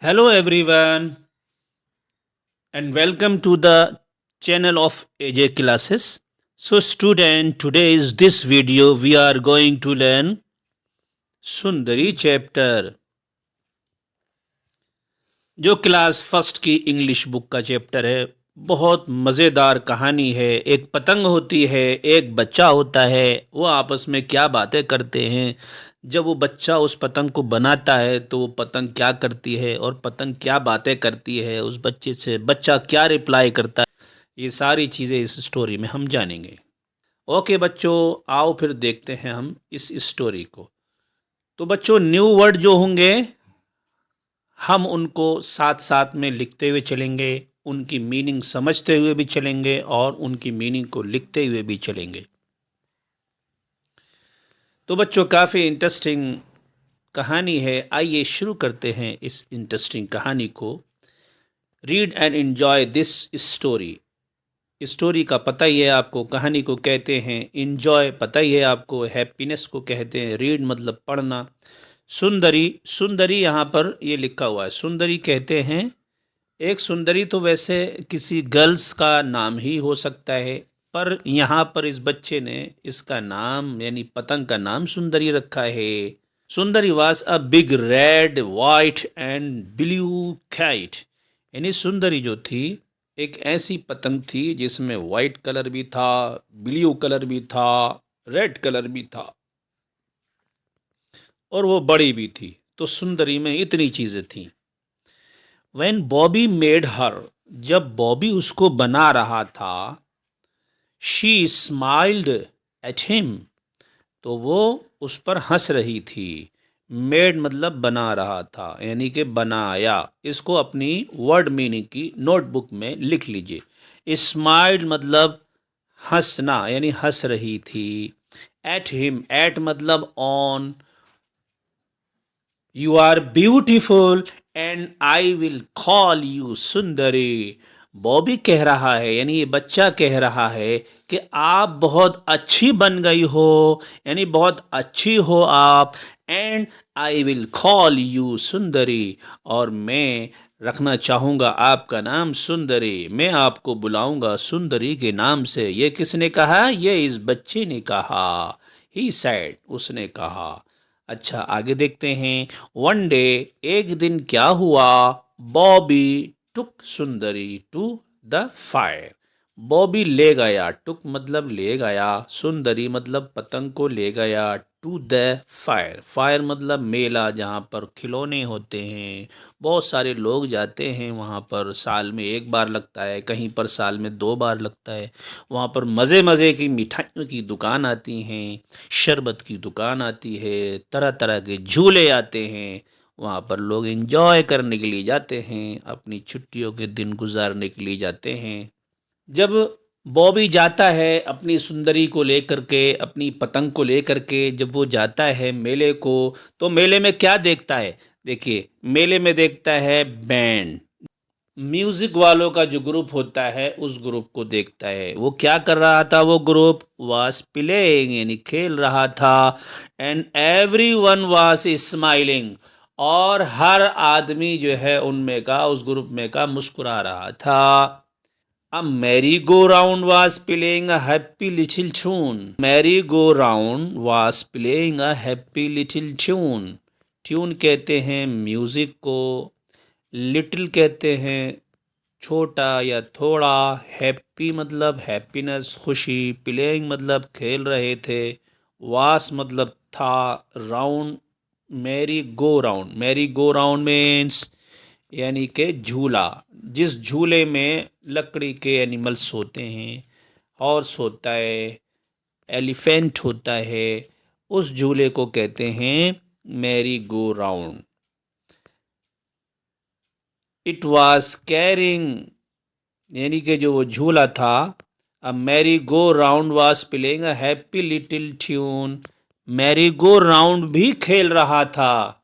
Hello everyone and welcome to the channel of AJ classes. So student, today is this video we are going to learn Sundari chapter जो class first की English book का chapter है। बहुत मज़ेदार कहानी है। एक पतंग होती है, एक बच्चा होता है, वो आपस में क्या बातें करते हैं। जब वो बच्चा उस पतंग को बनाता है तो वो पतंग क्या करती है और पतंग क्या बातें करती है, उस बच्चे से बच्चा क्या रिप्लाई करता है, ये सारी चीज़ें इस स्टोरी में हम जानेंगे। ओके बच्चों, आओ फिर देखते हैं हम इस स्टोरी को। तो बच्चों, न्यू वर्ड जो होंगे हम उनको साथ साथ में लिखते हुए चलेंगे, उनकी मीनिंग समझते हुए भी चलेंगे और उनकी मीनिंग को लिखते हुए भी चलेंगे। तो बच्चों, काफ़ी इंटरेस्टिंग कहानी है। आइए शुरू करते हैं इस इंटरेस्टिंग कहानी को। Read and enjoy this story. Story का पता ही है आपको, कहानी को कहते हैं एन्जॉय, पता ही है आपको, हैप्पीनेस को कहते हैं। रीड मतलब पढ़ना। सुंदरी, सुंदरी यहाँ पर ये लिखा हुआ है, सुंदरी कहते हैं। एक सुंदरी तो वैसे किसी गर्ल्स का नाम ही हो सकता है, पर यहाँ पर इस बच्चे ने इसका नाम यानी पतंग का नाम सुंदरी रखा है। सुंदरी was a big red white and blue kite. यानी सुंदरी जो थी एक ऐसी पतंग थी जिसमें वाइट कलर भी था, ब्लू कलर भी था, रेड कलर भी था और वो बड़ी भी थी। तो सुंदरी में इतनी चीज़ें थीं। When बॉबी मेड हर, जब बॉबी उसको बना रहा था, शी स्माइल्ड एट हिम, तो वो उस पर हंस रही थी। मेड मतलब बना रहा था, यानी कि बनाया। इसको अपनी वर्ड मीनिंग की नोटबुक में लिख लीजिए। स्माइल्ड मतलब हंसना, यानी हंस रही थी। एट हिम, एट मतलब on. You are beautiful and I will call you Sundari. Bobby कह रहा है, यानी ये बच्चा कह रहा है कि आप बहुत अच्छी बन गई हो, यानी बहुत अच्छी हो आप। And I will call you सुंदरी, और मैं रखना चाहूँगा आपका नाम सुंदरी। मैं आपको बुलाऊंगा सुंदरी के नाम से। ये किसने कहा? ये इस बच्चे ने कहा। ही सैड, उसने कहा। अच्छा, आगे देखते हैं। वन डे, एक दिन क्या हुआ? बॉबी टुक सुंदरी टू द फायर। बॉबी ले गया, टुक मतलब ले गया, सुंदरी मतलब पतंग को ले गया, टू द फायर। फायर मतलब मेला, जहाँ पर खिलौने होते हैं। बहुत सारे लोग जाते हैं वहाँ पर, साल में एक बार लगता है, कहीं पर साल में दो बार लगता है। वहाँ पर मज़े मज़े की मिठाइयों की दुकान आती हैं, शरबत की दुकान आती है, तरह तरह के झूले आते हैं। वहाँ पर लोग एंजॉय करने के लिए जाते हैं, अपनी छुट्टियों के दिन गुजारने के लिए जाते हैं। जब बॉबी जाता है अपनी सुंदरी को लेकर के, अपनी पतंग को लेकर के, जब वो जाता है मेले को, तो मेले में क्या देखता है? देखिए, मेले में देखता है बैंड, म्यूजिक वालों का जो ग्रुप होता है उस ग्रुप को देखता है। वो क्या कर रहा था? वो ग्रुप वाज प्लेइंग, यानी खेल रहा था। And every one was smiling, और हर आदमी जो है उनमें का, उस ग्रुप में का, मुस्कुरा रहा था। A merry-go-round was playing a happy little tune. Merry-go-round was playing a happy little tune. Tune कहते हैं म्यूज़िक को, लिटिल कहते हैं छोटा या थोड़ा, हैप्पी मतलब हैप्पीनेस खुशी, प्लेइंग मतलब खेल रहे थे, वास मतलब था, round Mary go round. Mary go round means यानी कि झूला, जिस झूले में लकड़ी के एनिमल्स होते हैं, हॉर्स होता है, एलिफेंट होता है, उस झूले को कहते हैं merry go round. It was carrying, यानी कि जो वो झूला था, a merry go round was playing a happy little tune. Merry go round भी खेल रहा था,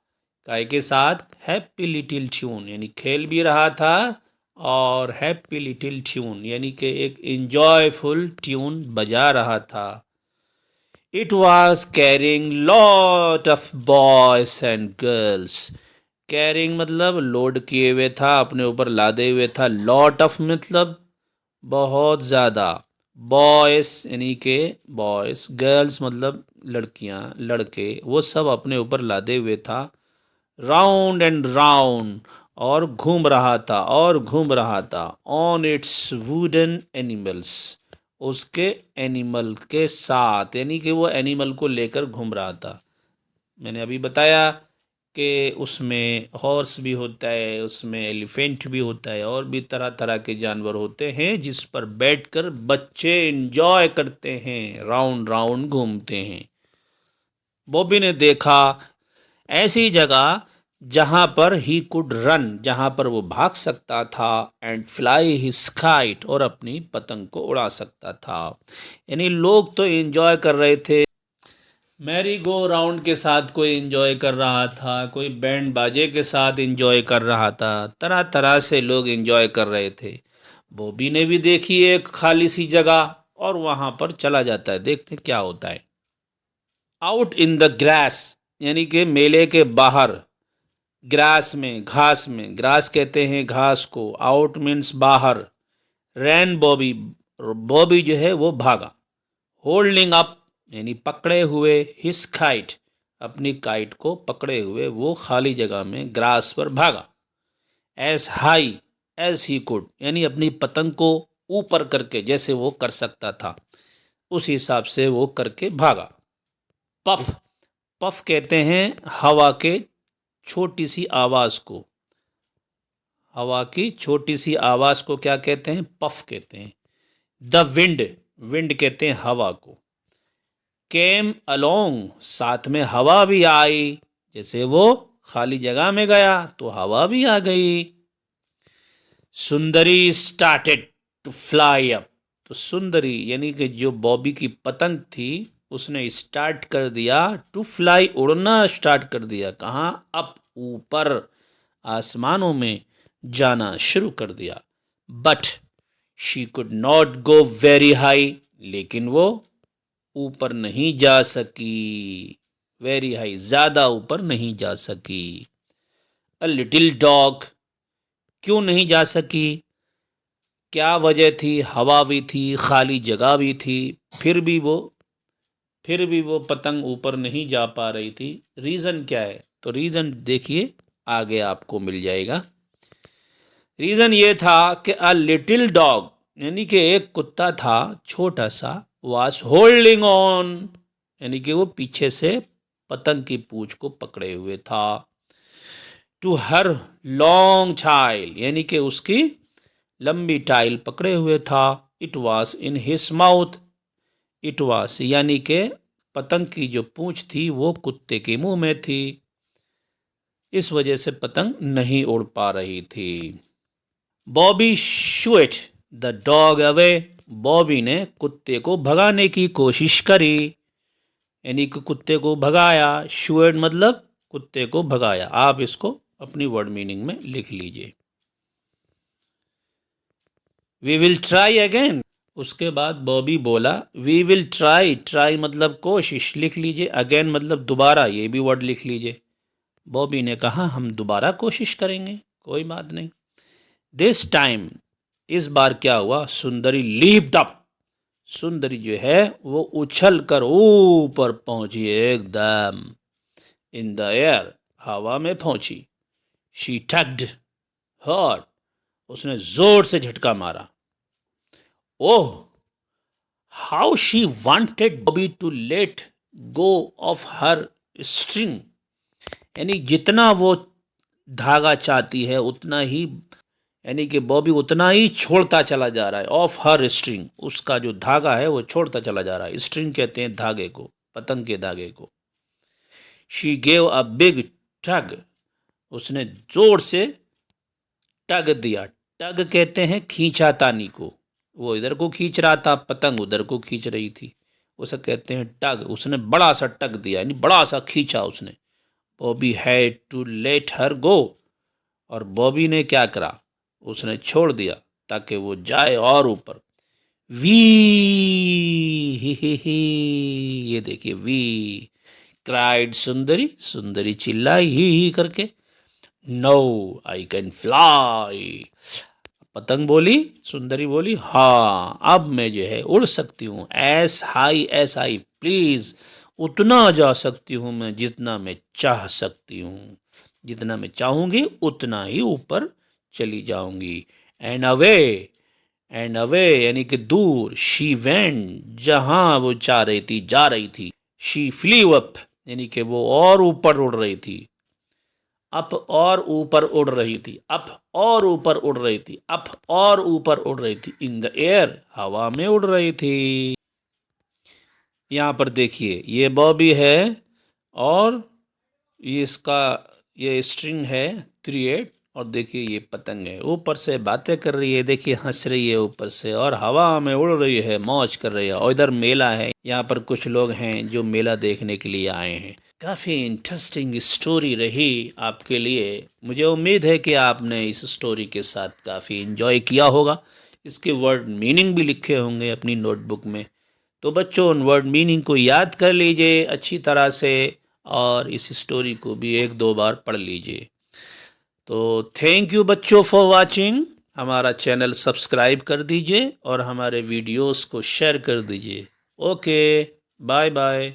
काय के साथ? हैप्पी लिटिल ट्यून, यानी खेल भी रहा था और हैप्पी लिटिल ट्यून यानी कि एक इंजॉयफुल ट्यून बजा रहा था। It was carrying lot of boys and girls. Carrying मतलब लोड किए हुए था, अपने ऊपर लादे हुए था। लॉट ऑफ मतलब बहुत ज़्यादा। बॉयस यानी के बॉयस, गर्ल्स मतलब लड़कियां लड़के, वो सब अपने ऊपर लादे हुए था। राउंड एंड राउंड, और घूम रहा था और घूम रहा था। ऑन इट्स वुडन एनिमल्स, उसके एनिमल के साथ, यानी कि वो एनिमल को लेकर घूम रहा था। मैंने अभी बताया कि उसमें हॉर्स भी होता है, उसमें एलिफेंट भी होता है, और भी तरह तरह के जानवर होते हैं जिस पर बैठकर बच्चे एंजॉय करते हैं, राउंड राउंड घूमते हैं। बॉबी ने देखा ऐसी जगह जहां पर ही कुड रन, जहां पर वो भाग सकता था, एंड फ्लाई हिज काइट, और अपनी पतंग को उड़ा सकता था। यानी लोग तो एंजॉय कर रहे थे, मैरी गो राउंड के साथ कोई एंजॉय कर रहा था, कोई बैंड बाजे के साथ एंजॉय कर रहा था, तरह तरह से लोग एंजॉय कर रहे थे। बॉबी ने भी देखी एक खाली सी जगह, और वहां पर चला जाता है, देखते क्या होता है। आउट इन द ग्रास, यानी कि मेले के बाहर, ग्रास में, घास में, ग्रास कहते हैं घास को, आउट मीन्स बाहर। रैन बॉबी, बॉबी जो है वो भागा। होल्डिंग अप यानी पकड़े हुए, हिस काइट, अपनी काइट को पकड़े हुए वो खाली जगह में ग्रास पर भागा। As high as he could, यानी अपनी पतंग को ऊपर करके, जैसे वो कर सकता था उस हिसाब से वो करके भागा। पफ, पफ कहते हैं हवा के छोटी सी आवाज़ को, हवा की छोटी सी आवाज़ को क्या कहते हैं? पफ कहते हैं। द विंड, विंड कहते हैं हवा को। केम अलोंग, साथ में हवा भी आई, जैसे वो खाली जगह में गया तो हवा भी आ गई। सुंदरी स्टार्टेड टू फ्लाई अप, तो सुंदरी यानी कि जो बॉबी की पतंग थी, उसने स्टार्ट कर दिया टू फ्लाई, उड़ना स्टार्ट कर दिया। कहाँ? अप, ऊपर, आसमानों में जाना शुरू कर दिया। But she could not go very high, लेकिन वो ऊपर नहीं जा सकी। वेरी हाई, ज़्यादा ऊपर नहीं जा सकी। अ लिटिल डॉग, क्यों नहीं जा सकी? क्या वजह थी? हवा भी थी, खाली जगह भी थी, फिर भी वो फिर भी वो पतंग ऊपर नहीं जा पा रही थी। रीज़न क्या है? तो रीज़न देखिए, आगे आपको मिल जाएगा। रीज़न ये था कि अ लिटिल डॉग, यानी कि एक कुत्ता था छोटा सा, वाज होल्डिंग ऑन, यानी कि वो पीछे से पतंग की पूंछ को पकड़े हुए था। टू हर लॉन्ग टाइल, यानी कि उसकी लंबी टाइल पकड़े हुए था। It was in his mouth, it was यानी कि पतंग की जो पूंछ थी वो कुत्ते के मुंह में थी, इस वजह से पतंग नहीं उड़ पा रही थी। Bobby shoot the dog away, Bobby ने कुत्ते को भगाने की कोशिश करी, यानी कि कुत्ते को भगाया। शूट मतलब कुत्ते को भगाया। आप इसको अपनी वर्ड मीनिंग में लिख लीजिए। वी विल ट्राई अगेन, उसके बाद बॉबी बोला वी विल ट्राई, ट्राई मतलब कोशिश, लिख लीजिए। अगेन मतलब दोबारा, ये भी वर्ड लिख लीजिए। बॉबी ने कहा हम दोबारा कोशिश करेंगे, कोई बात नहीं। दिस टाइम, इस बार क्या हुआ? सुंदरी लीप्ड अप, सुंदरी जो है वो उछल कर ऊपर पहुंची, एकदम इन द एयर, हवा में पहुंची। शी टग्ड हर्ड, उसने जोर से झटका मारा। Oh, how she wanted Bobby to let go off her string, यानी जितना वो धागा चाहती है उतना ही, यानी कि बॉबी उतना ही छोड़ता चला जा रहा है। ऑफ हर स्ट्रिंग, उसका जो धागा है वो छोड़ता चला जा रहा है। स्ट्रिंग कहते हैं धागे को, पतंग के धागे को। शी गेव अ बिग टग, उसने जोर से टग दिया। टग कहते हैं खींचातानी को, वो इधर को खींच रहा था, पतंग उधर को खींच रही थी, उसे कहते हैं टग। उसने बड़ा सा टग दिया, यानी बड़ा सा खींचा उसने। Bobby had to let her go, और बॉबी ने क्या करा? उसने छोड़ दिया ताकि वो जाए और ऊपर। वी, ही, ये देखिए वी, क्राइड सुंदरी, सुंदरी चिल्लाई ही करके। No I can fly. पतंग बोली, सुंदरी बोली, हाँ अब मैं जो है उड़ सकती हूँ। एस आई प्लीज, उतना जा सकती हूँ मैं जितना मैं चाह सकती हूँ। जितना मैं चाहूँगी उतना ही ऊपर चली जाऊंगी। एंड अवे, एंड अवे यानी कि दूर। शी वेंट, जहाँ वो जा रही थी, जा रही थी। शी फ्लीव अप यानी कि वो और ऊपर उड़ रही थी। अप और ऊपर उड़ रही थी, अप और ऊपर उड़ रही थी, अप और ऊपर उड़ रही थी। इन द एयर, हवा में उड़ रही थी। यहाँ पर देखिए ये बॉबी है और ये इसका ये स्ट्रिंग है थ्री, और देखिए ये पतंग है ऊपर से बातें कर रही है, देखिए हंस रही है ऊपर से और हवा में उड़ रही है, मौज कर रही है। और इधर मेला है, यहाँ पर कुछ लोग हैं जो मेला देखने के लिए आए हैं। काफ़ी इंटरेस्टिंग स्टोरी रही आपके लिए। मुझे उम्मीद है कि आपने इस स्टोरी के साथ काफ़ी इन्जॉय किया होगा। इसके वर्ड मीनिंग भी लिखे होंगे अपनी नोटबुक में। तो बच्चों उन वर्ड मीनिंग को याद कर लीजिए अच्छी तरह से, और इस स्टोरी को भी एक दो बार पढ़ लीजिए। तो थैंक यू बच्चों फॉर वाचिंग। हमारा चैनल सब्सक्राइब कर दीजिए और हमारे वीडियोस को शेयर कर दीजिए। Okay, bye bye.